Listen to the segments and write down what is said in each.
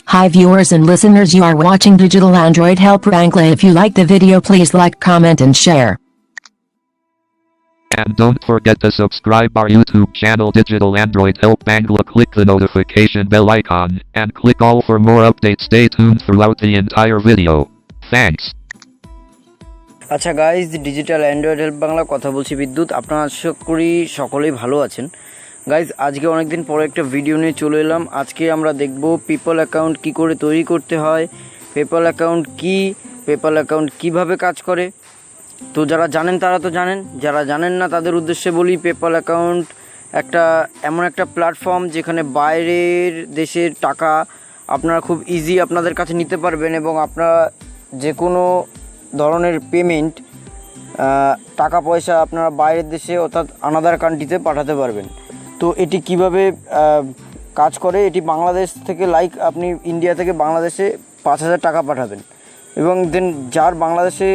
Hi viewers and listeners, you are watching Digital Android Help Wrangler. If you like the video, please like, comment and share. And don't forget to subscribe our YouTube channel Digital Android Help Wrangler. Click the notification bell icon and click all for more updates. Stay tuned throughout the entire video. Thanks. আচ্ছা guys, digital Android help Bangla কথা বলছি বিদ্যুৎ। আপনারা আশা করি সকলেই ভালো আছেন। Guys, আজকে অনেকদিন পরে একটা ভিডিও নিয়ে চলে এলাম। আজকে আমরা দেখব পেপ্যাল অ্যাকাউন্ট কি করে তৈরি করতে হয়, পেপ্যাল অ্যাকাউন্ট কি, পেপ্যাল অ্যাকাউন্ট কিভাবে কাজ করে। তো যারা জানেন তারা তো জানেন, যারা জানেন না তাদের উদ্দেশ্যে বলি, পেপ্যাল অ্যাকাউন্ট এমন একটা প্ল্যাটফর্ম যেখানে বাইরের দেশের টাকা আপনারা খুব ইজি আপনাদের কাছে নিতে পারবেন এবং আপনারা যে কোনো ধরনের পেমেন্ট, টাকা পয়সা আপনারা বাইরের দেশে অর্থাৎ আনাদার কান্ট্রিতে পাঠাতে পারবেন। তো এটি কিভাবে কাজ করে, এটি বাংলাদেশ থেকে আপনি ইন্ডিয়া থেকে বাংলাদেশে 5,000 টাকা পাঠাবেন এবং দেন যার বাংলাদেশে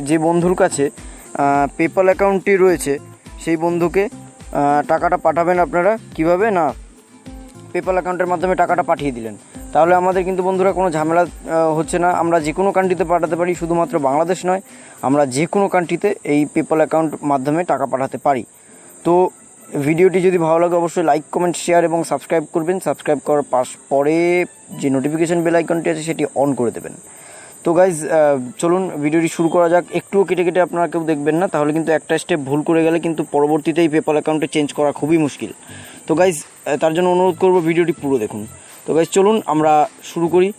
যে বন্ধুর কাছে পেপ্যাল অ্যাকাউন্টটি রয়েছে সেই বন্ধুকে টাকাটা পাঠাবেন। আপনারা কিভাবে না, পেপ্যাল অ্যাকাউন্টের মাধ্যমে টাকাটা পাঠিয়ে দিলেন, তাহলে আমাদের কিন্তু বন্ধুরা কোনো ঝামেলা হচ্ছে না। আমরা যে কোনো কান্ট্রিতে পাঠাতে পারি, শুধুমাত্র বাংলাদেশ নয়, আমরা যে কোনো কান্ট্রিতে এই পেপ্যাল অ্যাকাউন্ট মাধ্যমে টাকা পাঠাতে পারি। তো ভিডিওটি যদি ভালো লাগে অবশ্যই লাইক, কমেন্ট, শেয়ার এবং সাবস্ক্রাইব করবেন। সাবস্ক্রাইব করার পরে যে নোটিফিকেশান বেল আইকনটি আছে সেটি অন করে দেবেন। তো গাইজ, চলুন ভিডিওটি শুরু করা যাক। একটুও কেটে কেটে আপনারা কেউ দেখবেন না, তাহলে কিন্তু একটা স্টেপ ভুল করে গেলে কিন্তু পরবর্তীতে এই পেপ্যাল অ্যাকাউন্টে চেঞ্জ করা খুবই মুশকিল। তো গাইজ, তার জন্য অনুরোধ করব ভিডিওটি পুরো দেখুন। তো গাইজ, চলুন আমরা শুরু করি।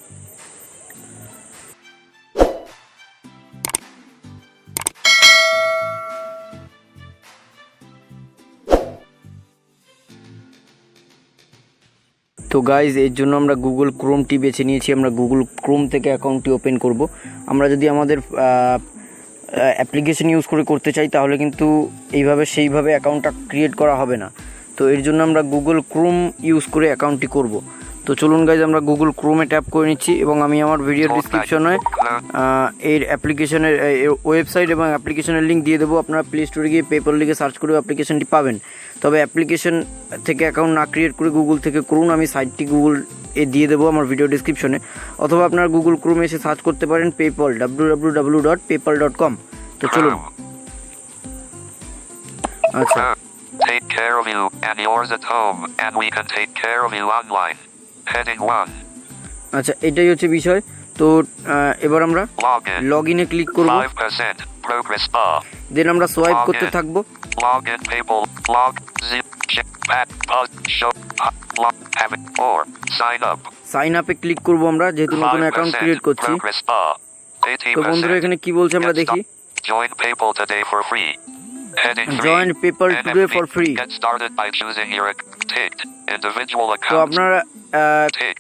তো গাইজ, এর জন্য আমরা গুগল ক্রোমটি বেছে নিয়েছি। আমরা গুগল ক্রোম থেকে অ্যাকাউন্টটি ওপেন করব। আমরা যদি আমাদের অ্যাপ্লিকেশন ইউজ করে করতে চাই তাহলে কিন্তু সেইভাবে অ্যাকাউন্টটা ক্রিয়েট করা হবে না। তো এর জন্য আমরা গুগল ক্রোম ইউজ করে অ্যাকাউন্টটি করব। তো চলুন গাইজ, আমরা গুগল ক্রোমে ট্যাপ করে নিচ্ছি এবং আমি আমার ভিডিও ডিসক্রিপশনে এর অ্যাপ্লিকেশনের ওয়েবসাইট এবং অ্যাপ্লিকেশনের লিঙ্ক দিয়ে দেবো। আপনারা প্লে স্টোরে গিয়ে পেপ্যাল লিখে সার্চ করে অ্যাপ্লিকেশনটি পাবেন। তবে অ্যাপ্লিকেশন থেকে অ্যাকাউন্ট না ক্রিয়েট করে গুগল থেকে করুন। আমি সাইটটি গুগল দিয়ে দেবো আমার ভিডিও ডিসক্রিপশনে, অথবা আপনারা গুগল ক্রোমে এসে সার্চ করতে পারেন পেপ্যাল, www.paypal.com। তো চলুন। আচ্ছা, Take care of you and yours at home, and we can take care of you online. Heading 1. আচ্ছা, এটাই হচ্ছে বিষয়। তো এবার আমরা লগ ইনে ক্লিক করব। 5% progress bar. দেন আমরা সোয়াইপ করতে থাকবো। Log in PayPal, log zip check back pause show log have it or sign up. Sign আপে ক্লিক করব আমরা, যেহেতু নতুন অ্যাকাউন্ট ক্রিয়েট করছি। তো বন্ধুরা, এখানে কি বলছে আমরা দেখি। Join PayPal today for free. Join PayPal today for free. Get started by choosing your ticked individual account. তো আপনারা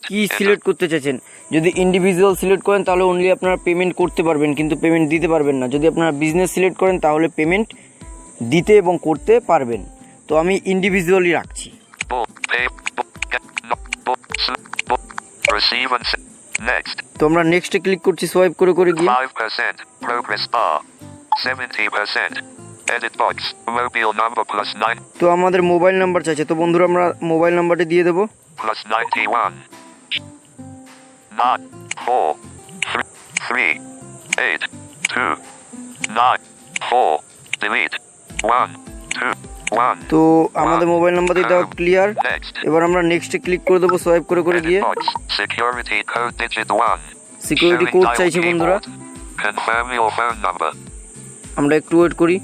কি সিলেক্ট করতে চাইছেন? যদি ইন্ডিভিজুয়াল সিলেক্ট করেন তাহলে অনলি আপনারা পেমেন্ট করতে পারবেন, কিন্তু পেমেন্ট দিতে পারবেন না। যদি আপনারা বিজনেস সিলেক্ট করেন তাহলে পেমেন্ট দিতে এবং করতে পারবেন। তো আমি ইন্ডিভিজুয়ালি রাখছি। তো আমরা নেক্সটে ক্লিক করছি সোয়াইপ করে করে গিয়ে। 5% progress bar. 70% edit box mobile number +9. তো আমাদের মোবাইল নাম্বার চাইছে। তো বন্ধুরা, আমরা মোবাইল নাম্বারটি দিয়ে দেবো। +91 9 4 3 8 2 9 4 delete 1 2 1. তো আমাদের মোবাইল নাম্বারটি দেওয়া ক্লিয়ার। এবার আমরা নেক্সটে ক্লিক করে দেবো সোয়াইপ করে করে গিয়ে। Security code digit 1. Security code চাইছে বন্ধুরা। Confirm your phone number. আমরা একটু ওয়েট করি।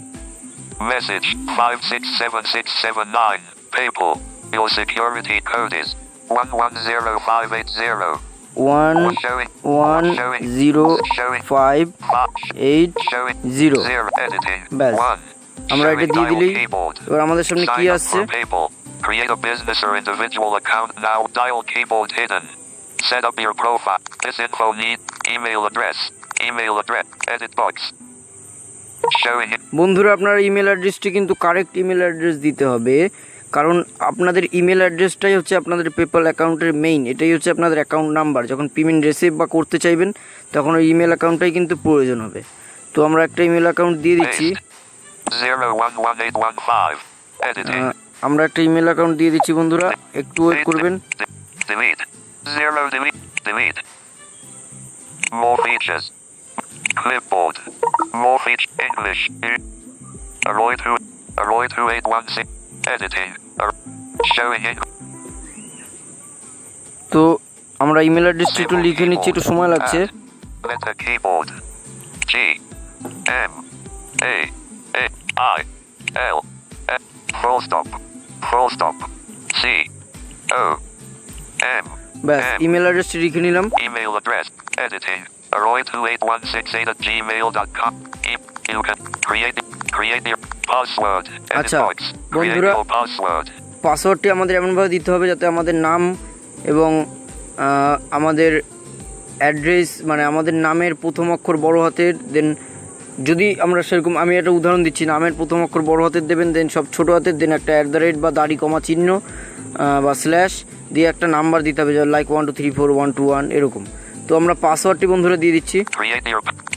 Message 567679 PayPal. Your security code is 110580. 110580। ব্যাস, আমরা এটা দিয়ে দিলেই এবার আমাদের সামনে কি আসছে। Create a business or individual account now. Dial keyboard hidden. Set up your profile. This info need email address. Edit box. বন্ধুরা, আপনার ইমেল অ্যাড্রেসটি কিন্তু কারেক্ট ইমেল অ্যাড্রেস দিতে হবে, কারণ আপনাদের ইমেল অ্যাড্রেসটাই হচ্ছে আপনাদের পেপ্যাল অ্যাকাউন্টের মেইন। এটাই হচ্ছে আপনাদের অ্যাকাউন্ট নাম্বার। যখন পেমেন্ট রিসিভ বা করতে চাইবেন তখন ওই ইমেল অ্যাকাউন্টটাই কিন্তু প্রয়োজন হবে। তো আমরা একটা ইমেল অ্যাকাউন্ট দিয়ে দিচ্ছি। 011815. আমরা একটা ইমেল অ্যাকাউন্ট দিয়ে দিচ্ছি বন্ধুরা, একটু ওয়েট করবেন। Delete. More features. Clipboard. More feature. English. Arroy 2816. Editing. Showing in. তো আমরা ইমেল অ্যাড্রেসটি একটু লিখে নিচ্ছি, একটু সময় লাগছে। Letter keyboard. G M A I L F. Full stop. Full stop. C O M. ব্যাস ইমেল অ্যাড্রেসটি লিখে নিলাম। Email address. Editing. Arroy28168@gmail.com. You can create your password. Edit আচ্ছা box. Create বন্ধুরা, your password. পাসওয়ার্ডটি আমাদের এমনভাবে দিতে হবে যাতে আমাদের নাম এবং আমাদের অ্যাড্রেস, মানে আমাদের নামের প্রথম অক্ষর বড় হাতের, দেন যদি আমরা সেরকম, আমি একটা উদাহরণ দিচ্ছি, নামের প্রথম অক্ষর বড় হাতের দেবেন, দেন সব ছোটো হাতের, দেন একটা @ বা দাড়ি কমা চিহ্ন বা স্ল্যাশ দিয়ে একটা নাম্বার দিতে হবে, লাইক 1 2 3 4 1 2 1 এরকম। তো আমরা পাসওয়ার্ডটি বন্ধুরা দিয়ে দিচ্ছি।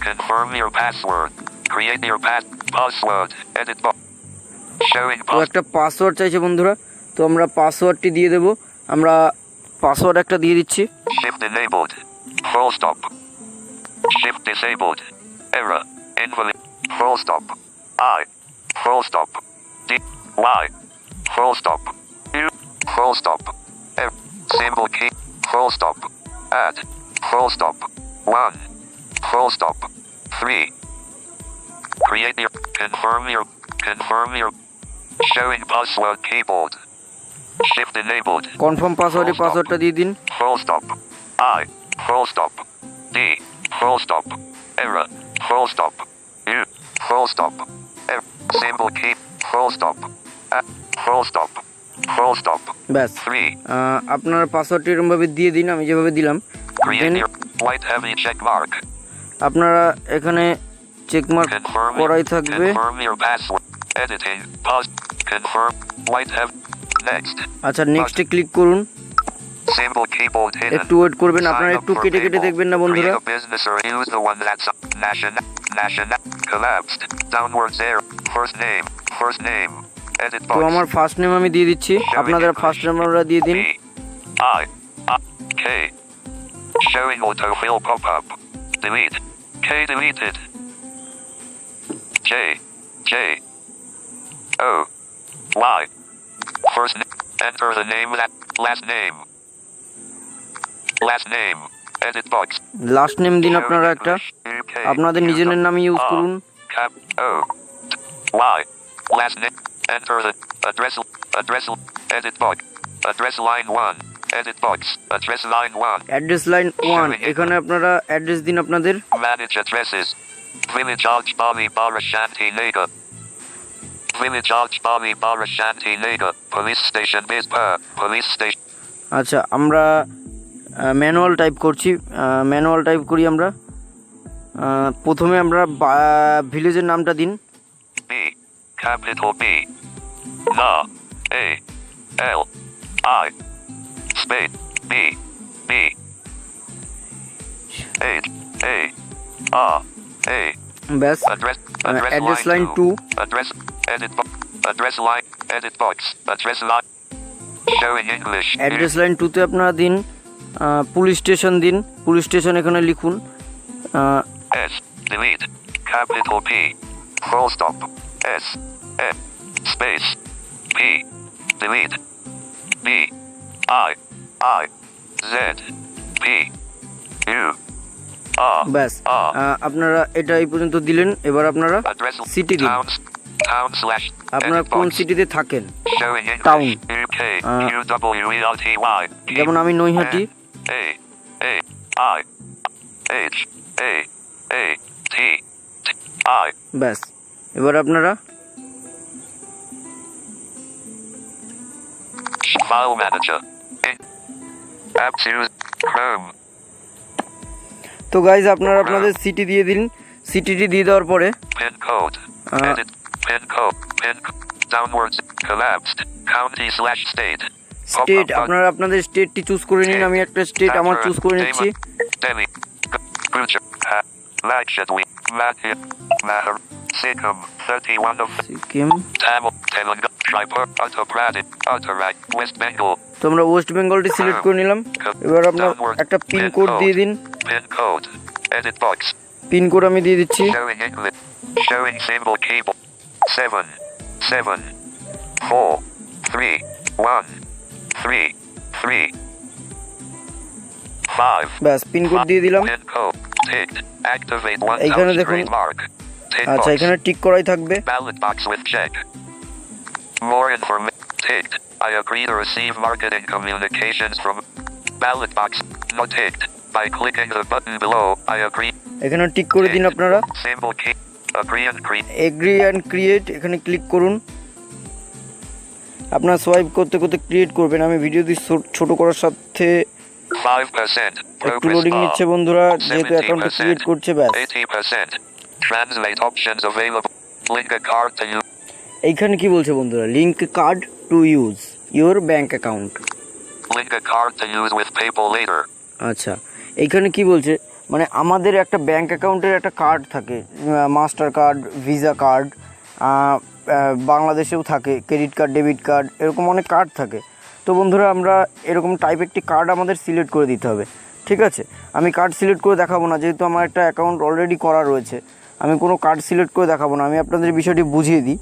Confirm your password. Create your password. Edit box. Showing তো একটা পাসওয়ার্ড চাইছে বন্ধুরা, তো আমরা পাসওয়ার্ডটি দিয়ে দেব। আমরা পাসওয়ার্ড একটা দিয়ে দিচ্ছি। Shift enabled. Full stop. Shift disabled. Error. Invalid. Full stop. I. Full stop. D. Y. Full stop. U. Full stop. F. Symbol key. Full stop. Add. Full stop. 1. Full stop. 3. Create your. Confirm your. Showing password keyboard. Shift enabled. Confirm পাসওয়ার্ডে পাসওয়ার্ডটা দিয়ে দিন। Full stop. I. Full stop. D. Full stop. Error. Full stop. U. Full stop. F. Symbol key. Full stop. Full stop. Full stop. ব্যাস 3. আপনারা পাসওয়ার্ডটি এরকমভাবে দিয়ে দিন, আমি যেভাবে দিলাম। Create your white heavy check mark. আপনারা এখানে চেকমার্ক করাই থাকবে। Confirm your password. Editing. Pause. Confirm. White heavy. Next. আচ্ছা নেক্সটে ক্লিক করুন। Symbol keyboard hidden. একটু ওয়েট করবেন, আপনারা একটু কেটে কেটে দেখবেন না বন্ধুরা। Create a business or use the one that's national collapsed. Downwards arrow. First name. Edit box. তো আমার ফার্স্ট নেম আমি দিয়ে দিচ্ছি, আপনারা ফার্স্ট নেমটা দিয়ে দিন। I K. Showing autofill pop-up. Delete. K deleted. J O Y. First name. Enter the name that last name. Edit box. Last name দিন আপনারা একটা, আপনাদের নিজের নাম ইউজ করুন। Cap O Y. Last name. Enter the address. Edit box. Address line 1. Edit box. Address line 1. Address line 1, এখানে আপনারা address দিন আপনাদের। Manage addresses. Village Ajbali Barashanti Nagar. Village Ajbali Barashanti Nagar. Police station Bizpur. Police station. আচ্ছা আমরা manual type করছি, manual type করি আমরা। প্রথমে আমরা ভিলেজের নামটা দিন। B. Capital B. Na. A. L. I. Space. B. B. H. A. R. A. ব্যাস Address address line line 2। Address. Edit box. Address line. Edit box. Address line. Showing English. Address line 2তে আপনারা দিন police station দিন, police station এখানে লিখুন। S. Delete. Capital P. Full stop. S. F. Space. P. Delete. B. I. Z. P. U. R. ব্যাস আপনারা এটা এই পর্যন্ত দিলেন। এবার আপনারা Address. সিটি দিন, Town slash. আপনারা Edit কোন box. সিটিতে থাকেন। Showing Town. English. UK. QWELTY. যেমন আমি Naihati. A. I. H. A. T. I. ব্যাস এবার আপনারা File manager. App choose. Chrome. তো গাইজ আপনারা আপনাদের সিটি দিয়ে দিন। সিটিটি দিয়ে দেওয়ার পরে Pin code. Edit. Pin code. Downwards. Collapsed. County slash state. State, আপনারা আপনাদের স্টেটটি চুজ করে নিন। আমি একটা স্টেট আমার চুজ করে নিচ্ছি। Delhi. Gujarat. Lakshadweep. Madhya. Sikkim. 31 of Sikkim, Tamil. Telangana. Tripur, Uttar Pradesh, Uttarakhand, West Bengal. তো আমরা ওয়েস্ট বেঙ্গলটি সিলেক্ট করে নিলাম। এবার আপনার একটা পিন কোড দিয়ে দিন। Pin code. Edit box. Pin code আমি দিয়ে দিচ্ছি। Showing English. Showing symbol keyboard. 7, 7, 4, 3, 1, 3, 3, 5. ব্যাস পিন কোড দিয়ে দিলাম। Pin code. Ticked. Activate এইখানে 1000 দেখুন। trademark. Tick আচ্ছা box. এখানে টিক করাই থাকবে। Ballot box with check. More information. Ticked. I agree to receive marketing communications from ballot box. Not ticked. By clicking the button below, I agree. এখানে tick করে দিন আপনারা। Symbol key. Agree and create. Agri and create এখানে click করুন। আপনার swipe করতে করতে create করবেন। আমি ভিডিওটি ছোট করার সাথে 5%. একটু লোডিং নিচ্ছে বন্ধুরা, যেহেতু অ্যাকাউন্টে ক্রিয়েট করছে। ব্যাস 80%. Translate options available. Link a card to use. এইখানে কি বলছে বন্ধুরা, link card to use your bank account. Link a card to use with PayPal later. আচ্ছা এইখানে কি বলছে, মানে আমাদের একটা ব্যাঙ্ক অ্যাকাউন্টের একটা কার্ড থাকে, মাস্টার কার্ড, ভিসা কার্ড, বাংলাদেশেও থাকে ক্রেডিট কার্ড, ডেবিট কার্ড, এরকম অনেক কার্ড থাকে। তো বন্ধুরা আমরা এরকম টাইপ একটি কার্ড আমাদের সিলেক্ট করে দিতে হবে। ঠিক আছে, আমি কার্ড সিলেক্ট করে দেখাবো না, যেহেতু আমার একটা অ্যাকাউন্ট অলরেডি করা রয়েছে। আমি কোনো কার্ড সিলেক্ট করে দেখাবো না, আমি আপনাদের বিষয়টি বুঝিয়ে দিই।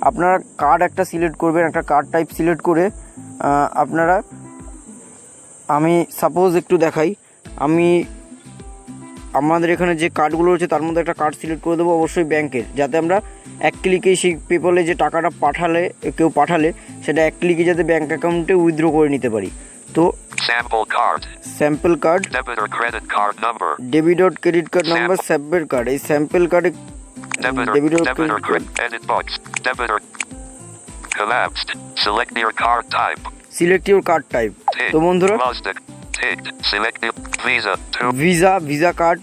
আপনারা কার্ড একটা সিলেক্ট করবেন, একটা কার্ড টাইপ সিলেক্ট করে আপনারা, আমি সাপোজ একটু দেখাই, আমি আমাদের এখানে যে কার্ডগুলো রয়েছে তার মধ্যে একটা কার্ড সিলেক্ট করে দেবো, অবশ্যই ব্যাংকের, যাতে আমরা এক ক্লিকেই সেই পেপলে যে টাকাটা কেউ পাঠালে সেটা এক ক্লিকে যাতে ব্যাঙ্ক অ্যাকাউন্টে উইথড্র করে নিতে পারি। তো Sample card. Sample card, Debit or credit card number. Debit or credit card number, sample card. এই স্যাম্পল কার্ডে Debit or credit. Edit box. Debit or collapsed. Select your card type. Select your card type. তো বন্ধুরা Master. Ticked. Select your Visa. 2. Visa card,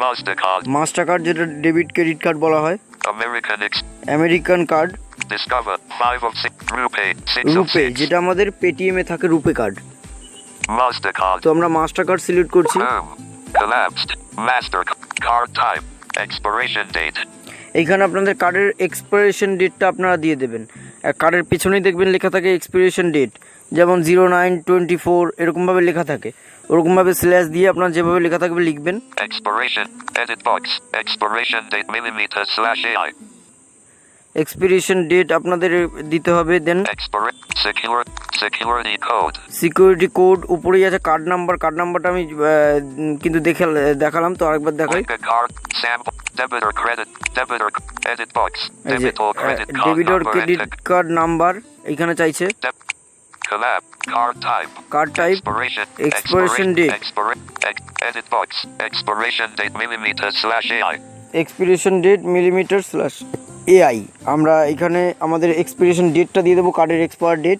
Mastercard. Master card যেটা debit credit card বলা হয়, American American card, Discover. 5 of 6. Rupee. 6 of রুপে 6. যেটা আমাদের পেটিএমে থাকে রুপে card. Mastercard. তো আমরা মাস্টার কার্ড সিলেক্ট করছি। Collapsed. Master card type. Expiration date. এইখানে আপনাদের কার্ডের এক্সপায়ারেশন ডেটটা আপনারা দিয়ে দেবেন। কার্ডের পেছনেই দেখবেন লেখা থাকে এক্সপিরিয়েশন ডেট, যেমন 09/24 এরকমভাবে লেখা থাকে, ওরকমভাবে স্ল্যাশ দিয়ে আপনার যেভাবে লেখা থাকবে লিখবেন। Expiration. Edit box. Expiration date millimeter/AI. Expiration date আপনাদের দিতে হবে। Then Security code. Security code উপরেই আছে, কার্ড নাম্বারটা আমি কিন্তু দেখালাম, তো আরেকবার দেখাই। Link a card. Sample. Debit or credit. Edit box. Debit or credit card debit or number. Credit card number এইখানে চাইছে। Collab. Card type. Card type, expiration date. Edit box. Expiration date millimeter/AI. Expiration date millimeter/AI। আমরা এখানে আমাদের এক্সপিরিয়েশন ডেটটা দিয়ে দেবো, কার্ডের expire date.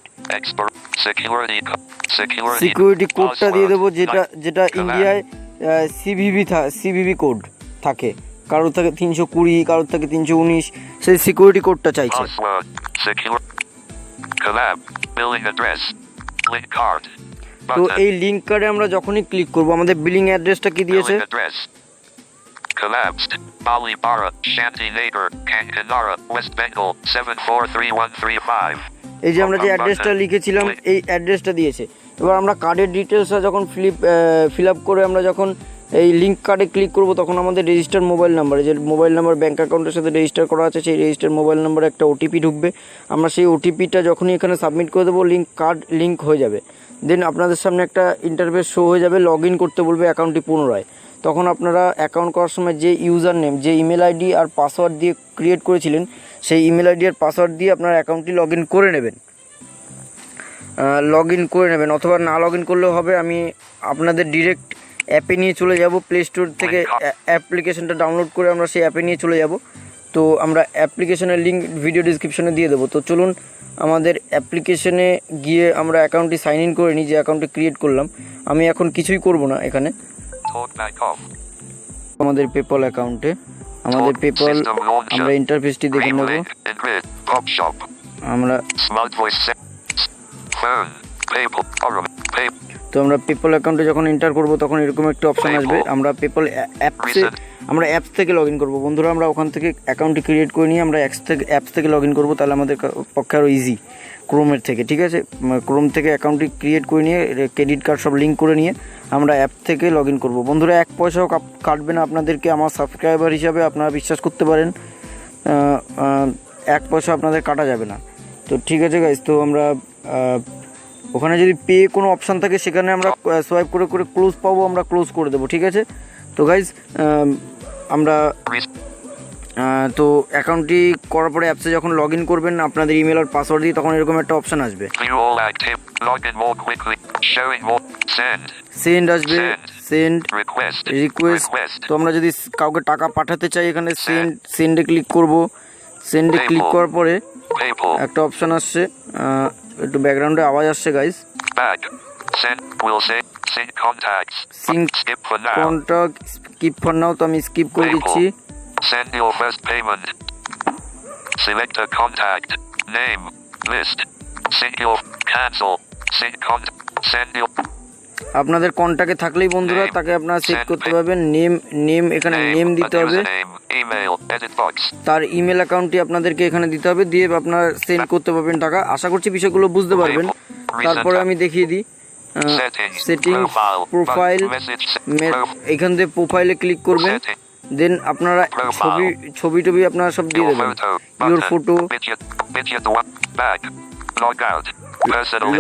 Security কোডটা দিয়ে দেবো, যেটা ইন্ডিয়ায় সিভিভি কোড থাকে, কারোর থাকে 320, কারোর থাকে 319, সেই সিকিউরিটি কোডটা চাইছে। তো এই লিঙ্ক কার্ডে আমরা যখনই ক্লিক করব, আমাদের বিলিং অ্যাড্রেসটা কি দিয়েছে, Collapsed. Balibara, Shantinagar, Kankanara, West Bengal, 743135. এই যে আমরা যে অ্যাড্রেসটা লিখেছিলাম এই অ্যাড্রেসটা দিয়েছে। এবার আমরা কার্ডের ডিটেলসটা যখন ফিল আপ করে আমরা যখন এই লিঙ্ক কার্ডে ক্লিক করব, তখন আমাদের রেজিস্টার মোবাইল নাম্বার, যে মোবাইল নাম্বার ব্যাঙ্ক অ্যাকাউন্টের সাথে রেজিস্টার করা আছে, সেই রেজিস্টার মোবাইল নাম্বারে একটা ওটিপি ঢুকবে। আমরা সেই ওটিপিটা যখনই এখানে সাবমিট করে দেবো, কার্ড লিঙ্ক হয়ে যাবে। দেন আপনাদের সামনে একটা ইন্টারফেস শো হয়ে যাবে, লগ ইন করতে বলবে অ্যাকাউন্টটি পুনরায়। তখন আপনারা অ্যাকাউন্ট করার সময় যে ইউজার নেম, যে ইমেল আইডি আর পাসওয়ার্ড দিয়ে ক্রিয়েট করেছিলেন, সেই ইমেল আইডি আর পাসওয়ার্ড দিয়ে আপনার অ্যাকাউন্টটি লগ ইন করে নেবেন। অথবা না লগ ইন করলেও হবে, আমি আপনাদের ডিরেক্ট অ্যাপে নিয়ে চলে যাব। প্লে স্টোর থেকে অ্যাপ্লিকেশনটা ডাউনলোড করে আমরা সেই অ্যাপে নিয়ে চলে যাব। তো আমরা অ্যাপ্লিকেশনের লিঙ্ক ভিডিও ডিসক্রিপশনে দিয়ে দেবো। তো চলুন আমাদের অ্যাপ্লিকেশনে গিয়ে আমরা অ্যাকাউন্টটি সাইন ইন করে নিই, যে অ্যাকাউন্টটি ক্রিয়েট করলাম। আমি এখন কিছুই করব না, এখানে আমাদের পেপল অ্যাকাউন্টে আমাদের পেপল আমরা ইন্টারফেসটি দেখে নেব। আমরা তো আমরা পেপল অ্যাকাউন্টে যখন এন্টার করব তখন এরকম একটা অপশান আসবে। আমরা পেপল অ্যাপসে আমরা অ্যাপস থেকে লগ ইন করবো বন্ধুরা। আমরা ওখান থেকে অ্যাকাউন্টটি ক্রিয়েট করে নিয়ে আমরা অ্যাপস থেকে লগ ইন করবো, তাহলে আমাদের পক্ষে আরও ইজি ক্রোমের থেকে। ঠিক আছে, ক্রোম থেকে অ্যাকাউন্টটি ক্রিয়েট করে নিয়ে ক্রেডিট কার্ড সব লিঙ্ক করে নিয়ে আমরা অ্যাপ থেকে লগ ইন করবো বন্ধুরা। 1 পয়সাও কাটবে না আপনাদেরকে, আমার সাবস্ক্রাইবার হিসাবে আপনারা বিশ্বাস করতে পারেন। 1 পয়সা আপনাদের কাটা যাবে না। তো ঠিক আছে গাইজ, তো আমরা ওখানে যদি পে কোনো অপশান থাকে সেখানে আমরা সোয়াইপ করে করে ক্লোজ পাবো, আমরা ক্লোজ করে দেবো। ঠিক আছে, তো গাইজ আমরা তো অ্যাকাউন্টটি করার পরে অ্যাপসে যখন লগ ইন করবেন আপনাদের ইমেল আর পাসওয়ার্ড দিয়ে, তখন এরকম একটা অপশান আসবে, সেন্ড আসবে, সেন্ড রিকোয়েস্ট। তো আমরা যদি কাউকে টাকা পাঠাতে চাই এখানে সেন্ডে ক্লিক করব। সেন্ডে ক্লিক করার পরে একটা অপশান আসছে, একটু ব্যাকগ্রাউন্ডে আওয়াজ আসছে guys. Sync contact skip for now, তো আমি স্কিপ করে দিচ্ছি। Send your first payment. Select a contact. Name. List. Send your cancel. Send your. আপনাদের কন্টাক্টে থাকলেই বন্ধুরা তাকে আপনারা সেট করতে পারবেন। নেম এখানে নেম দিতে হবে, তার ইমেল অ্যাকাউন্টটি আপনাদেরকে এখানে দিতে হবে, দিয়ে আপনারা সেন্ড করতে পারবেন টাকা। আশা করছি বিষয়গুলো বুঝতে পারবেন। তারপরে আমি দেখিয়ে দিই সেটিং, প্রোফাইল, এখান থেকে প্রোফাইলে ক্লিক করবেন। দেন আপনারা ছবি টবি আপনারা সব দিয়ে দেবেন, your photo,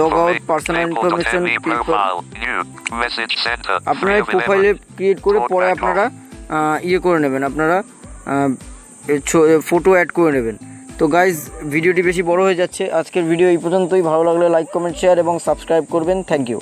log out, personal information, আপনারা প্রোফাইলে ক্রিয়েট করে পরে আপনারা ইয়ে করে নেবেন, আপনারা ফটো অ্যাড করে নেবেন। তো গাইজ ভিডিওটি বেশি বড় হয়ে যাচ্ছে, আজকের ভিডিও এই পর্যন্তই। ভালো লাগলে লাইক, কমেন্ট, শেয়ার এবং সাবস্ক্রাইব করবেন। Thank you.